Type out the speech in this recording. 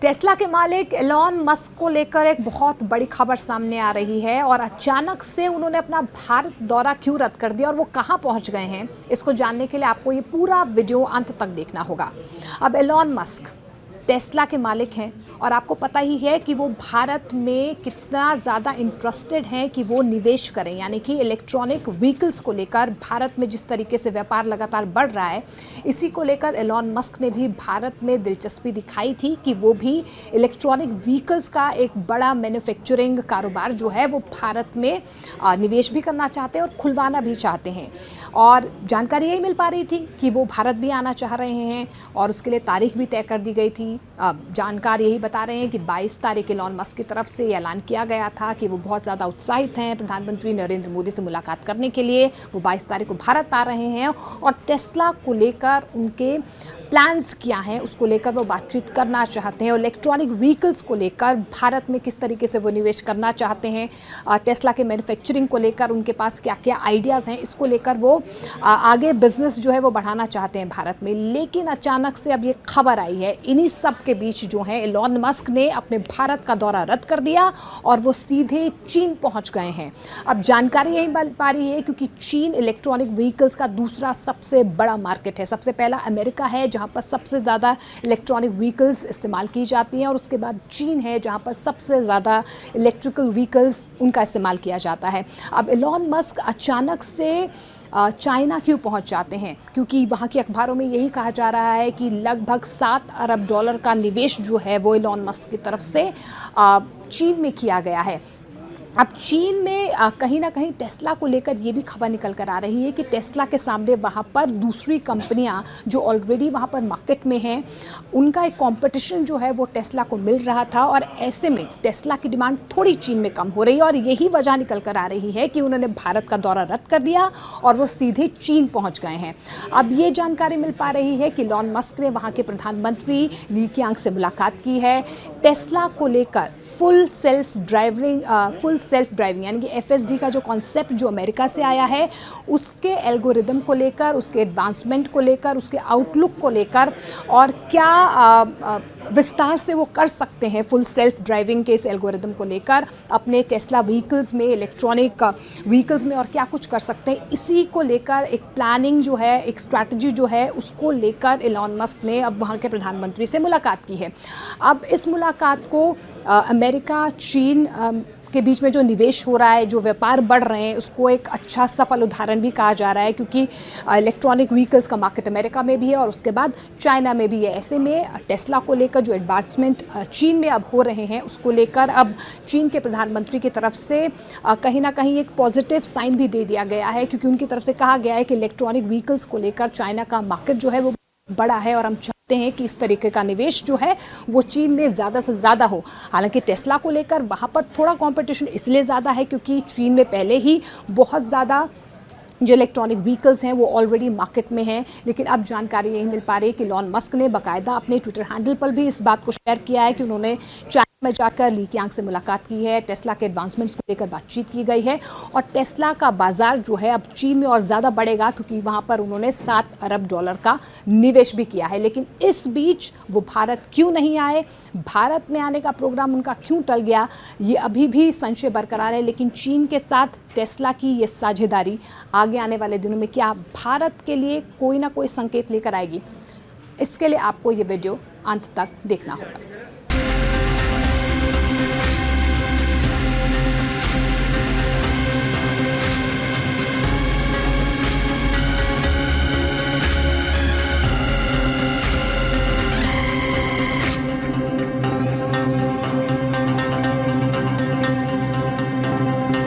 Tesla के मालिक Elon Musk को लेकर एक बहुत बड़ी खबर सामने आ रही है और अचानक से उन्होंने अपना भारत दौरा क्यों रद्द कर दिया और वो कहां पहुंच गए हैं, इसको जानने के लिए आपको ये पूरा वीडियो अंत तक देखना होगा। अब एलॉन मस्क टेस्ला के मालिक हैं और आपको पता ही है कि वो भारत में कितना ज़्यादा इंटरेस्टेड हैं कि वो निवेश करें, यानी कि इलेक्ट्रॉनिक व्हीकल्स को लेकर भारत में जिस तरीके से व्यापार लगातार बढ़ रहा है, इसी को लेकर एलॉन मस्क ने भी भारत में दिलचस्पी दिखाई थी कि वो भी इलेक्ट्रॉनिक व्हीकल्स का एक बड़ा मैन्युफैक्चरिंग कारोबार जो है वो भारत में निवेश भी करना चाहते हैं और खुलवाना भी चाहते हैं। और जानकारी यही मिल पा रही थी कि वो भारत भी आना चाह रहे हैं और उसके लिए तारीख भी तय कर दी गई थी। जानकार यही बता रहे हैं कि 22 तारीख एलॉन मस्क की तरफ से ऐलान किया गया था कि वो बहुत ज़्यादा उत्साहित हैं प्रधानमंत्री नरेंद्र मोदी से मुलाकात करने के लिए। वो 22 तारीख को भारत आ रहे हैं और टेस्ला को लेकर उनके प्लान्स क्या हैं उसको लेकर वो बातचीत करना चाहते हैं और इलेक्ट्रॉनिक व्हीकल्स को लेकर भारत में किस तरीके से वो निवेश करना चाहते हैं, टेस्ला के मैन्युफैक्चरिंग को लेकर उनके पास क्या क्या आइडियाज़ हैं, इसको लेकर वो आगे बिजनेस जो है वो बढ़ाना चाहते हैं भारत में। लेकिन अचानक से अब ये खबर आई है, इन्हीं सब के बीच जो है एलॉन मस्क ने अपने भारत का दौरा रद्द कर दिया और वो सीधे चीन पहुंच गए हैं। अब जानकारी यही मिल पा रही है क्योंकि चीन इलेक्ट्रॉनिक व्हीकल्स का दूसरा सबसे बड़ा मार्केट है। सबसे पहला अमेरिका है जहां पर सबसे ज़्यादा इलेक्ट्रॉनिक व्हीकल्स इस्तेमाल की जाती हैं और उसके बाद चीन है जहां पर सबसे ज़्यादा इलेक्ट्रिकल व्हीकल्स उनका इस्तेमाल किया जाता है। अब एलॉन मस्क अचानक से चाइना क्यों पहुंच जाते हैं, क्योंकि वहाँ के अखबारों में यही कहा जा रहा है कि लगभग $7 अरब का निवेश जो है वो एलॉन मस्क की तरफ से चीन में किया गया है। अब चीन में कहीं ना कहीं टेस्ला को लेकर ये भी खबर निकल कर आ रही है कि टेस्ला के सामने वहाँ पर दूसरी कंपनियाँ जो ऑलरेडी वहाँ पर मार्केट में हैं, उनका एक कंपटीशन जो है वो टेस्ला को मिल रहा था और ऐसे में टेस्ला की डिमांड थोड़ी चीन में कम हो रही है और यही वजह निकल कर आ रही है कि उन्होंने भारत का दौरा रद्द कर दिया और वो सीधे चीन पहुँच गए हैं। अब ये जानकारी मिल पा रही है कि एलॉन मस्क ने वहाँ के प्रधानमंत्री ली कीयांग से मुलाकात की है। टेस्ला को लेकर फुल सेल्फ ड्राइविंग यानी कि FSD का जो कॉन्सेप्ट जो अमेरिका से आया है, उसके एल्गोरिदम को लेकर, उसके एडवांसमेंट को लेकर, उसके आउटलुक को लेकर और क्या विस्तार से वो कर सकते हैं फुल सेल्फ ड्राइविंग के इस एल्गोरिदम को लेकर अपने टेस्ला व्हीकल्स में, इलेक्ट्रॉनिक व्हीकल्स में और क्या कुछ कर सकते हैं, इसी को लेकर एक प्लानिंग जो है, एक स्ट्रैटेजी जो है उसको लेकर एलॉन मस्क ने अब वहाँ के प्रधानमंत्री से मुलाकात की है। अब इस मुलाकात को अमेरिका चीन के बीच में जो निवेश हो रहा है, जो व्यापार बढ़ रहे हैं, उसको एक अच्छा सफल उदाहरण भी कहा जा रहा है क्योंकि इलेक्ट्रॉनिक व्हीकल्स का मार्केट अमेरिका में भी है और उसके बाद चाइना में भी है। ऐसे में टेस्ला को लेकर जो एडवांसमेंट चीन में अब हो रहे हैं उसको लेकर अब चीन के प्रधानमंत्री की तरफ से कहीं ना कहीं एक पॉजिटिव साइन भी दे दिया गया है क्योंकि उनकी तरफ से कहा गया है कि इलेक्ट्रॉनिक व्हीकल्स को लेकर चाइना का मार्केट जो है वो बड़ा है और हम चाहते हैं कि इस तरीके का निवेश जो है वो चीन में ज़्यादा से ज़्यादा हो। हालांकि टेस्ला को लेकर वहाँ पर थोड़ा कंपटीशन इसलिए ज़्यादा है क्योंकि चीन में पहले ही बहुत ज़्यादा जो इलेक्ट्रॉनिक व्हीकल्स हैं वो ऑलरेडी मार्केट में हैं। लेकिन अब जानकारी यही मिल पा रही है कि एलॉन मस्क ने बाकायदा अपने ट्विटर हैंडल पर भी इस बात को शेयर किया है कि उन्होंने चाइना में जाकर ली कीयांग से मुलाकात की है, टेस्ला के एडवांसमेंट्स को लेकर बातचीत की गई है और टेस्ला का बाजार जो है अब चीन में और ज़्यादा बढ़ेगा क्योंकि वहाँ पर उन्होंने $7 अरब का निवेश भी किया है। लेकिन इस बीच वो भारत क्यों नहीं आए, भारत में आने का प्रोग्राम उनका क्यों टल गया, ये अभी भी संशय बरकरार है। लेकिन चीन के साथ टेस्ला की ये साझेदारी आगे आने वाले दिनों में क्या भारत के लिए कोई ना कोई संकेत लेकर आएगी, इसके लिए आपको ये वीडियो अंत तक देखना होगा।